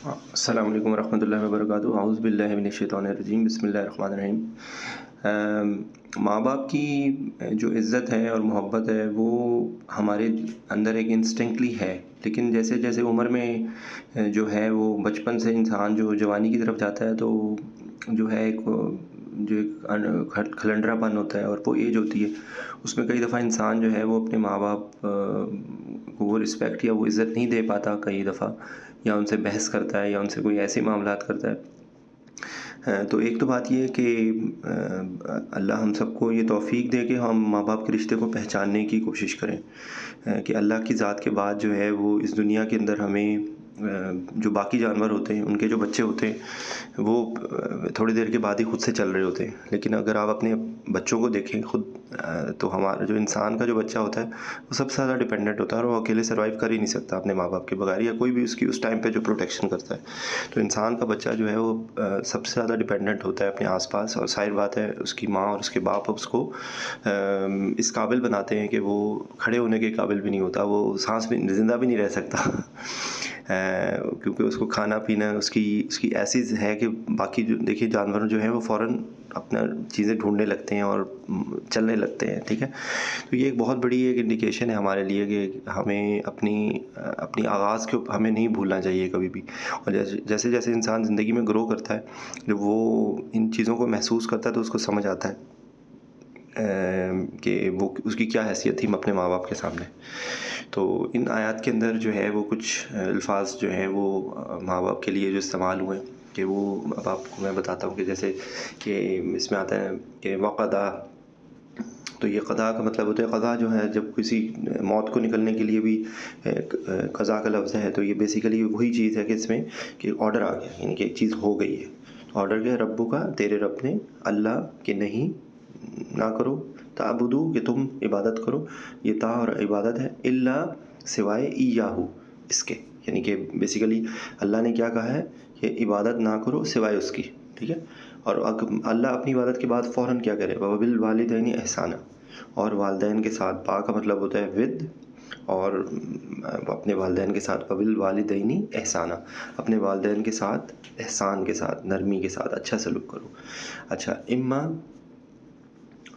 السلام علیکم ورحمۃ اللہ وبرکاتہ۔ اعوذ باللہ من الشیطان الرجیم، بسم اللہ الرحمن الرحیم۔ ماں باپ کی جو عزت ہے اور محبت ہے وہ ہمارے اندر ایک انسٹنکٹلی ہے، لیکن جیسے جیسے عمر میں جو ہے وہ بچپن سے انسان جو جوانی کی طرف جاتا ہے تو جو ہے ایک کھلنڈرا پن ہوتا ہے، اور وہ ایج ہوتی ہے اس میں کئی دفعہ انسان جو ہے وہ اپنے ماں باپ کو وہ رسپیکٹ یا وہ عزت نہیں دے پاتا کئی دفعہ، یا ان سے بحث کرتا ہے یا ان سے کوئی ایسے معاملات کرتا ہے۔ تو ایک تو بات یہ ہے کہ اللہ ہم سب کو یہ توفیق دے کہ ہم ماں باپ کے رشتے کو پہچاننے کی کوشش کریں، کہ اللہ کی ذات کے بعد جو ہے وہ اس دنیا کے اندر ہمیں جو باقی جانور ہوتے ہیں ان کے جو بچے ہوتے ہیں وہ تھوڑی دیر کے بعد ہی خود سے چل رہے ہوتے ہیں، لیکن اگر آپ اپنے بچوں کو دیکھیں خود تو ہمارا جو انسان کا جو بچہ ہوتا ہے وہ سب سے زیادہ ڈیپینڈنٹ ہوتا ہے، اور وہ اکیلے سروائیو کر ہی نہیں سکتا اپنے ماں باپ کے بغیر، یا کوئی بھی اس کی اس ٹائم پہ جو پروٹیکشن کرتا ہے۔ تو انسان کا بچہ جو ہے وہ سب سے زیادہ ڈیپینڈنٹ ہوتا ہے اپنے آس پاس، اور ظاہر بات ہے اس کی ماں اور اس کے باپ اس کو اس قابل بناتے ہیں کہ وہ کھڑے ہونے کے قابل بھی نہیں ہوتا، وہ سانس بھی زندہ بھی نہیں رہ سکتا کیونکہ اس کو کھانا پینا اس کی ایسی ہے کہ باقی جو دیکھیے جانور جو ہیں وہ فوراً اپنا چیزیں ڈھونڈنے لگتے ہیں اور چلنے لگتے ہیں، ٹھیک ہے۔ تو یہ ایک بہت بڑی ایک انڈیکیشن ہے ہمارے لیے کہ ہمیں اپنی آغاز کو ہمیں نہیں بھولنا چاہیے کبھی بھی، اور جیسے جیسے انسان زندگی میں گرو کرتا ہے جب وہ ان چیزوں کو محسوس کرتا ہے تو اس کو سمجھ آتا ہے کہ وہ اس کی کیا حیثیت تھی اپنے ماں باپ کے سامنے۔ تو ان آیات کے اندر جو ہے وہ کچھ الفاظ جو ہیں وہ ماں باپ کے لیے جو استعمال ہوئے کہ وہ اب آپ کو میں بتاتا ہوں، کہ جیسے کہ اس میں آتا ہے کہ وقضا، تو یہ قضا کا مطلب ہوتا ہے، قضا جو ہے جب کسی موت کو نکلنے کے لیے بھی قضا کا لفظ ہے، تو یہ بیسیکلی وہی چیز ہے کہ اس میں کہ آرڈر آ گیا، یعنی کہ ایک چیز ہو گئی ہے، آرڈر کیا ربو کا، تیرے رب نے، اللہ کہ نہیں نہ کرو، تعبدو کہ تم عبادت کرو، یہ تا اور عبادت ہے، اللہ سوائے ایاہو اس کے، یعنی کہ بیسیکلی اللہ نے کیا کہا ہے کہ عبادت نہ کرو سوائے اس کی، ٹھیک ہے۔ اور اللہ اپنی عبادت کے بعد فوراً کیا کرے، وبالوالدین احسانا، اور والدین کے ساتھ، با کا مطلب ہوتا ہے ود، اور اپنے والدین کے ساتھ وبالوالدین احسانا، اپنے والدین کے ساتھ احسان کے ساتھ، نرمی کے ساتھ اچھا سلوک کرو۔ اچھا، اما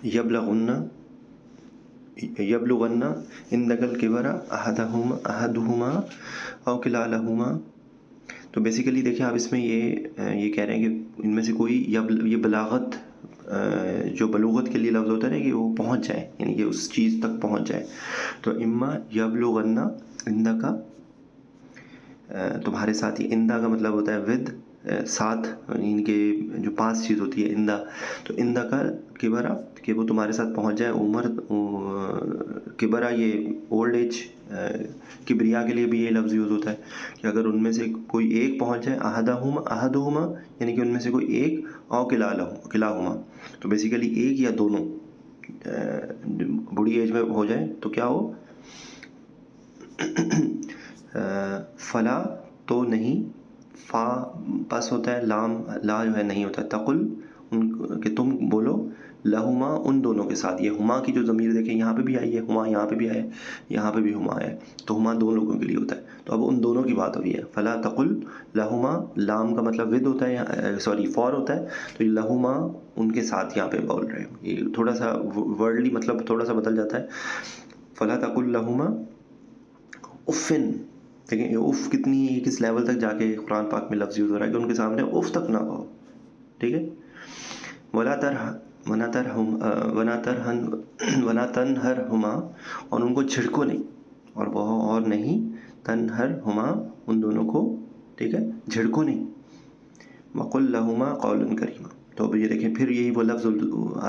یبلغن عندک الکبر احدہما او کلاہما، تو بیسیکلی دیکھیں آپ اس میں یہ کہہ رہے ہیں کہ ان میں سے کوئی یہ بلاغت، جو بلوغت کے لیے لفظ ہوتا ہے نا کہ وہ پہنچ جائے، یعنی کہ اس چیز تک پہنچ جائے، تو اما یبلغن عندک، تمہارے ساتھ، یہ اندہ کا مطلب ہوتا ہے ود، ساتھ، یعنی کہ جو پاس چیز ہوتی ہے اندہ، تو اندہ کا کبرا کہ وہ تمہارے ساتھ پہنچ جائے، عمر کبرا یہ اولڈ ایج، کبریا کے لیے بھی یہ لفظ یوز ہوتا ہے کہ اگر ان میں سے کوئی ایک پہنچ جائے، احدہما یعنی کہ ان میں سے کوئی ایک، او کلاہما، تو بیسیکلی ایک یا دونوں بڑی ایج میں ہو جائیں تو کیا ہو، فلا تو نہیں، فا پس ہوتا ہے، لام لا جو ہے نہیں ہوتا ہے، تقل کہ تم بولو، لہما ان دونوں کے ساتھ، یہ ہما کی جو ضمیر دیکھیں یہاں پہ بھی آئی ہے، ہما یہاں پہ بھی آیا ہے، یہاں پہ بھی ہما ہے، تو ہما دو لوگوں کے لیے ہوتا ہے، تو اب ان دونوں کی بات ہو رہی ہے، فلا تقل لہما، لام کا مطلب ود ہوتا ہے، سوری فور ہوتا ہے، تو یہ لہما ان کے ساتھ یہاں پہ بول رہے ہیں، یہ تھوڑا سا ورڈلی مطلب تھوڑا سا بدل جاتا ہے، فلا تقل لہما افن، دیکھیں یہ اف کتنی کس لیول تک جا کے قرآن پاک میں لفظ یوز ہو رہا ہے کہ ان کے سامنے اف تک نہ کہو، ٹھیک ہے۔ وَلَا تَنْهَرْهُمَا، اور ان کو جھڑکو نہیں، اور نہیں تنہرهما ان دونوں کو، ٹھیک ہے، جھڑکو نہیں، وَقُلْ لَهُمَا قَوْلًا كَرِيمًا، تو اب یہ دیکھیں پھر یہی وہ لفظ آ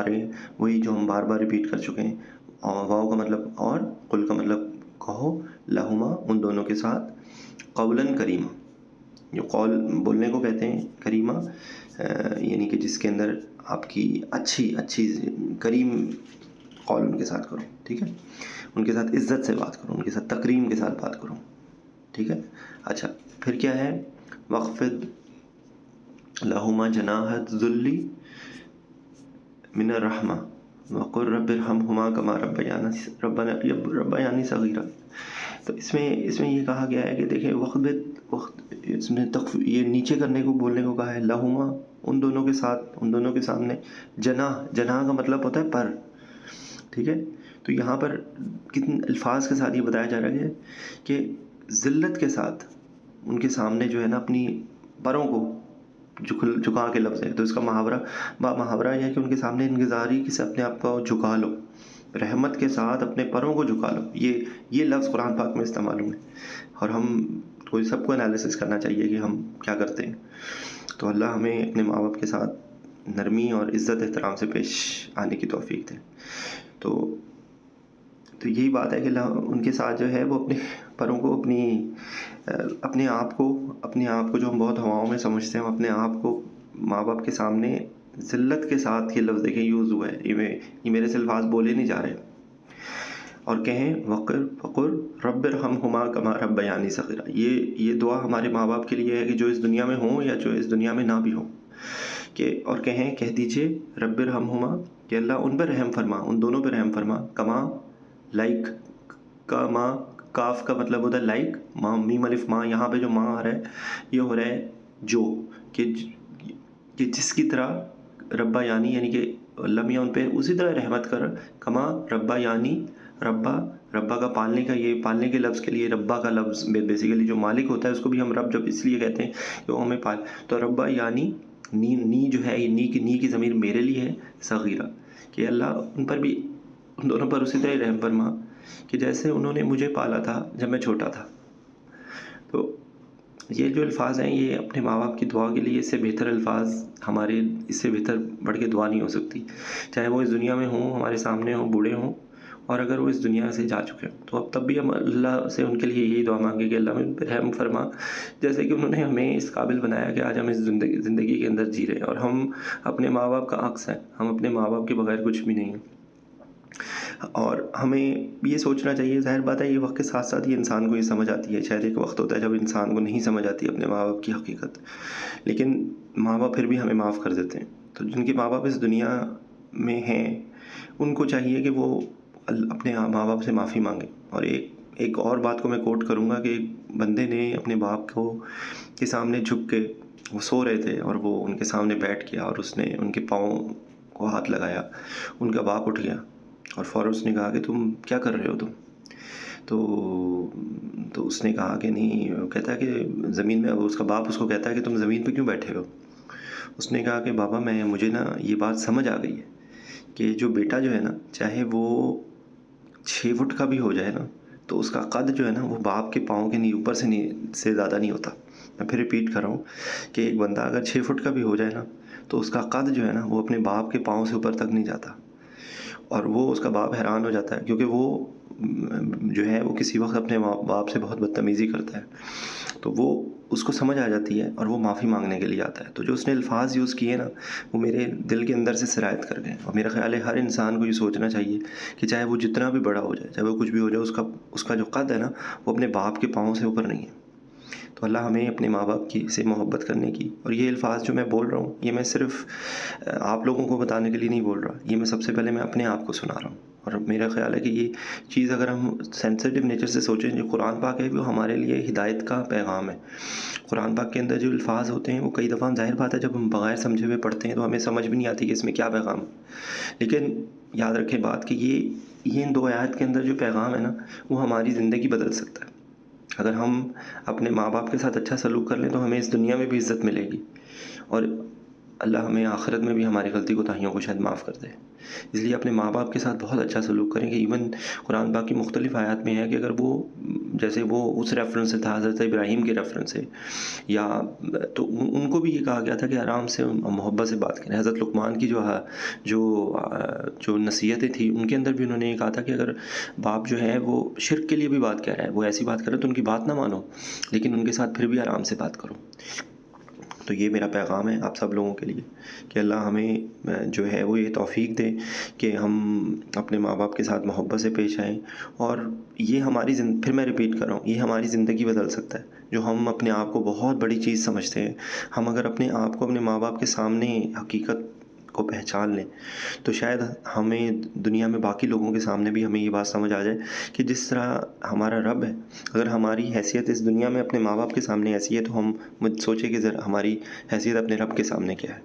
رہے ہیں، وہی جو ہم بار بار ریپیٹ کر چکے ہیں، واو کا مطلب اور، قل کا مطلب کہو، لہما ان دونوں کے ساتھ، قولاً کریمہ، جو قول بولنے کو کہتے ہیں، کریمہ یعنی کہ جس کے اندر آپ کی اچھی کریم قول ان کے ساتھ کرو، ٹھیک ہے، ان کے ساتھ عزت سے بات کرو، ان کے ساتھ تکریم کے ساتھ بات کرو، ٹھیک ہے۔ اچھا پھر کیا ہے، وَخْفِضْ لَهُمَا جَنَاحَ الذُّلِّ مِنَ الرَّحْمَةِ وَقُلْ رَبِّ ارْحَمْهُمَا كَمَا رَبَّيَانِي صَغِيرًا، تو اس میں یہ کہا گیا ہے کہ دیکھیں وقت اس میں یہ نیچے کرنے کو بولنے کو کہا ہے، لہما ان دونوں کے ساتھ، ان دونوں کے سامنے، جناح کا مطلب ہوتا ہے پر، ٹھیک ہے. تو یہاں پر کتنے الفاظ کے ساتھ یہ بتایا جا رہا ہے کہ ذلت کے ساتھ ان کے سامنے جو ہے نا اپنی پروں کو جھکا کے لفظ ہے. تو اس کا محاورہ یہ ہے کہ ان کے سامنے انکساری سے اپنے آپ کو جھکا لو، رحمت کے ساتھ اپنے پروں کو جھکا لو. یہ لفظ قرآن پاک میں استعمال ہوئے، اور ہم کوئی سب کو انالیسس کرنا چاہیے کہ ہم کیا کرتے ہیں. تو اللہ ہمیں اپنے ماں باپ کے ساتھ نرمی اور عزت احترام سے پیش آنے کی توفیق دے. تو یہی بات ہے کہ ان کے ساتھ جو ہے وہ اپنے پروں کو، اپنے آپ کو جو ہم بہت ہواؤں میں سمجھتے ہیں، اپنے آپ کو ماں باپ کے سامنے ذلت کے ساتھ، یہ لفظ دیکھیں یوز ہوا ہے، یہ میرے سے الفاظ بولے نہیں جا رہے. اور کہیں وقر رب ارحمہما کما ربیانی صغیرا. یہ دعا ہمارے ماں باپ کے لیے ہے کہ جو اس دنیا میں ہوں یا جو اس دنیا میں نہ بھی ہوں، اور کہہ دیجئے رب ارحمہما کہ اللہ ان پہ رحم فرما، ان دونوں پہ رحم فرما، کما لائک کا ماں، کاف کا مطلب ہوتا ہے لائک، ماں میم الف ماں، یہاں پہ جو ماں آ رہا ہے یہ ہو رہا ہے جو، کہ جس کی طرح ربا یعنی کہ اللہ میاں ان پہ اسی طرح رحمت کر، کما ربا یعنی ربا کا پالنے کے لفظ کے لیے ربا کا لفظ بیسیکلی جو مالک ہوتا ہے اس کو بھی ہم رب جب اس لیے کہتے ہیں کہ وہ ہمیں تو ربا یعنی نی جو ہے، نی کی ضمیر میرے لیے ہے، صغیرہ، کہ اللہ ان پر بھی، ان دونوں پر اسی طرح رحم فرما کہ جیسے انہوں نے مجھے پالا تھا جب میں چھوٹا تھا. تو یہ جو الفاظ ہیں یہ اپنے ماں باپ کی دعا کے لیے، اس سے بہتر الفاظ ہمارے، اس سے بہتر بڑھ کے دعا نہیں ہو سکتی. چاہے وہ اس دنیا میں ہوں، ہمارے سامنے ہوں، بوڑھے ہوں، اور اگر وہ اس دنیا سے جا چکے ہوں تو اب تب بھی ہم اللہ سے ان کے لیے یہی دعا مانگے کہ اللہ ان پہ رحم فرما، جیسے کہ انہوں نے ہمیں اس قابل بنایا کہ آج ہم اس زندگی کے اندر جی رہے ہیں، اور ہم اپنے ماں باپ کا عکس ہیں، ہم اپنے ماں باپ کے بغیر کچھ بھی نہیں ہیں. اور ہمیں یہ سوچنا چاہیے، ظاہر بات ہے یہ وقت کے ساتھ ساتھ یہ انسان کو یہ سمجھ آتی ہے، شاید ایک وقت ہوتا ہے جب انسان کو نہیں سمجھ آتی اپنے ماں باپ کی حقیقت، لیکن ماں باپ پھر بھی ہمیں معاف کر دیتے ہیں. تو جن کے ماں باپ اس دنیا میں ہیں ان کو چاہیے کہ وہ اپنے ماں باپ سے معافی مانگیں. اور ایک اور بات کو میں کوٹ کروں گا کہ ایک بندے نے اپنے باپ کے سامنے جھک کے، وہ سو رہے تھے اور وہ ان کے سامنے بیٹھ گیا اور اس نے ان کے پاؤں کو ہاتھ لگایا. ان کا باپ اٹھ گیا اور فوراً اس نے کہا کہ تم کیا کر رہے ہو تم؟ تو اس نے کہا کہ نہیں، کہتا ہے کہ زمین میں، اس کا باپ اس کو کہتا ہے کہ تم زمین پہ کیوں بیٹھے ہو؟ اس نے کہا کہ بابا مجھے نا یہ بات سمجھ آ گئی ہے کہ جو بیٹا جو ہے نا، چاہے وہ 6 فٹ کا بھی ہو جائے نا، تو اس کا قد جو ہے نا وہ باپ کے پاؤں کے اوپر سے زیادہ نہیں ہوتا. میں پھر ریپیٹ کر رہا ہوں کہ ایک بندہ اگر 6 فٹ کا بھی ہو جائے نا تو اس کا قد جو ہے نا وہ اپنے باپ کے پاؤں سے اوپر تک نہیں جاتا. اور وہ اس کا باپ حیران ہو جاتا ہے کیونکہ وہ جو ہے وہ کسی وقت اپنے باپ سے بہت بدتمیزی کرتا ہے. تو وہ اس کو سمجھ آ جاتی ہے اور وہ معافی مانگنے کے لیے آتا ہے. تو جو اس نے الفاظ یوز کیے نا وہ میرے دل کے اندر سے سرایت کر گئے. اور میرا خیال ہے ہر انسان کو یہ سوچنا چاہیے کہ چاہے وہ جتنا بھی بڑا ہو جائے، چاہے وہ کچھ بھی ہو جائے، اس کا جو قد ہے نا وہ اپنے باپ کے پاؤں سے اوپر نہیں ہے. تو اللہ ہمیں اپنے ماں باپ سے محبت کرنے کی، اور یہ الفاظ جو میں بول رہا ہوں یہ میں صرف آپ لوگوں کو بتانے کے لیے نہیں بول رہا، یہ میں سب سے پہلے میں اپنے آپ کو سنا رہا ہوں. اور میرا خیال ہے کہ یہ چیز اگر ہم سینسیٹیو نیچر سے سوچیں، جو قرآن پاک ہے وہ ہمارے لیے ہدایت کا پیغام ہے. قرآن پاک کے اندر جو الفاظ ہوتے ہیں وہ کئی دفعہ، ظاہر بات ہے جب ہم بغیر سمجھے ہوئے پڑھتے ہیں تو ہمیں سمجھ بھی نہیں آتی کہ اس میں کیا پیغام ہے. لیکن یاد رکھیں بات کہ یہ ان 2 آیات کے اندر جو پیغام ہے نا وہ ہماری زندگی بدل سکتا ہے. اگر ہم اپنے ماں باپ کے ساتھ اچھا سلوک کر لیں تو ہمیں اس دنیا میں بھی عزت ملے گی، اور اللہ ہمیں آخرت میں بھی ہماری غلطی کوتاہیوں کو شاید معاف کر دے. اس لیے اپنے ماں باپ کے ساتھ بہت اچھا سلوک کریں. کہ ایون قرآن پاک کی مختلف آیات میں ہے کہ اگر وہ، جیسے وہ اس ریفرنس سے تھا حضرت ابراہیم کے ریفرنس سے، یا تو ان کو بھی یہ کہا گیا تھا کہ آرام سے محبت سے بات کریں. حضرت لقمان کی جو نصیحتیں تھیں ان کے اندر بھی انہوں نے یہ کہا تھا کہ اگر باپ جو ہے وہ شرک کے لیے بھی بات کہہ رہا ہے، وہ ایسی بات کر رہا ہے تو ان کی بات نہ مانو، لیکن ان کے ساتھ پھر بھی آرام سے بات کرو. تو یہ میرا پیغام ہے آپ سب لوگوں کے لیے کہ اللہ ہمیں جو ہے وہ یہ توفیق دے کہ ہم اپنے ماں باپ کے ساتھ محبت سے پیش آئیں. اور یہ ہماری پھر میں ریپیٹ کر رہا ہوں، یہ ہماری زندگی بدل سکتا ہے. جو ہم اپنے آپ کو بہت بڑی چیز سمجھتے ہیں، ہم اگر اپنے آپ کو اپنے ماں باپ کے سامنے حقیقت کو پہچان لیں تو شاید ہمیں دنیا میں باقی لوگوں کے سامنے بھی ہمیں یہ بات سمجھ آ جائے کہ جس طرح ہمارا رب ہے، اگر ہماری حیثیت اس دنیا میں اپنے ماں باپ کے سامنے ایسی ہے تو ہم سوچیں کہ ذرا ہماری حیثیت اپنے رب کے سامنے کیا ہے.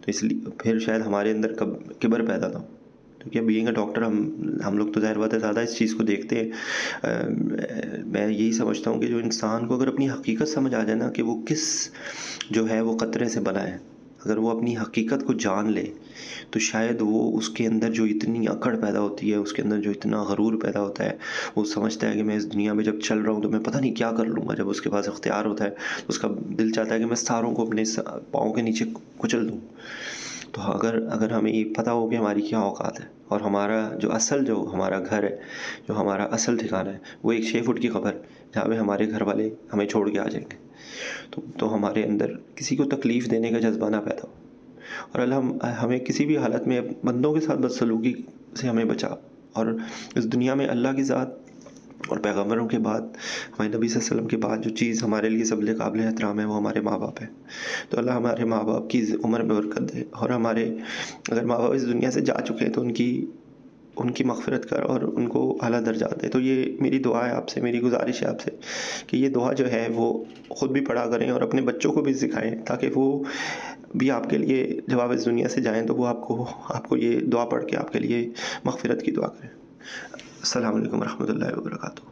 تو اس لیے پھر شاید ہمارے اندر کبر پیدا نہ ہو. کیونکہ بینگ اے ڈاکٹر ہم لوگ تو ظاہر بات ہے زیادہ اس چیز کو دیکھتے ہیں. میں یہی سمجھتا ہوں کہ جو انسان کو اگر اپنی حقیقت سمجھ آ جائے نا کہ وہ کس جو ہے وہ قطرے سے بنا ہے، اگر وہ اپنی حقیقت کو جان لے تو شاید وہ اس کے اندر جو اتنی اکڑ پیدا ہوتی ہے، اس کے اندر جو اتنا غرور پیدا ہوتا ہے، وہ سمجھتا ہے کہ میں اس دنیا میں جب چل رہا ہوں تو میں پتہ نہیں کیا کر لوں گا. جب اس کے پاس اختیار ہوتا ہے تو اس کا دل چاہتا ہے کہ میں ستاروں کو اپنے پاؤں کے نیچے کچل دوں. تو اگر ہمیں یہ پتہ ہو کہ ہماری کیا اوقات ہے اور ہمارا جو ہمارا گھر ہے، جو ہمارا اصل ٹھکانہ ہے وہ ایک 6 فٹ کی قبر جہاں پہ ہمارے گھر والے ہمیں چھوڑ کے آ جائیں گے، تو ہمارے اندر کسی کو تکلیف دینے کا جذبہ نہ پیدا ہو. اور اللہ ہمیں کسی بھی حالت میں بندوں کے ساتھ بدسلوکی سے ہمیں بچا. اور اس دنیا میں اللہ کی ذات اور پیغمبروں کے بعد، ہمارے نبی صلی اللہ علیہ وسلم کے بعد جو چیز ہمارے لیے سب سے قابل احترام ہے وہ ہمارے ماں باپ ہے. تو اللہ ہمارے ماں باپ کی عمر میں برکت دے، اور اگر ماں باپ اس دنیا سے جا چکے ہیں تو ان کی مغفرت کر اور ان کو اعلیٰ درجات دے. تو یہ میری دعا ہے آپ سے، میری گزارش ہے آپ سے کہ یہ دعا جو ہے وہ خود بھی پڑھا کریں اور اپنے بچوں کو بھی سکھائیں، تاکہ وہ بھی آپ کے لیے جب آپ اس دنیا سے جائیں تو وہ آپ کو یہ دعا پڑھ کے آپ کے لیے مغفرت کی دعا کریں. السلام علیکم ورحمۃ اللہ وبرکاتہ.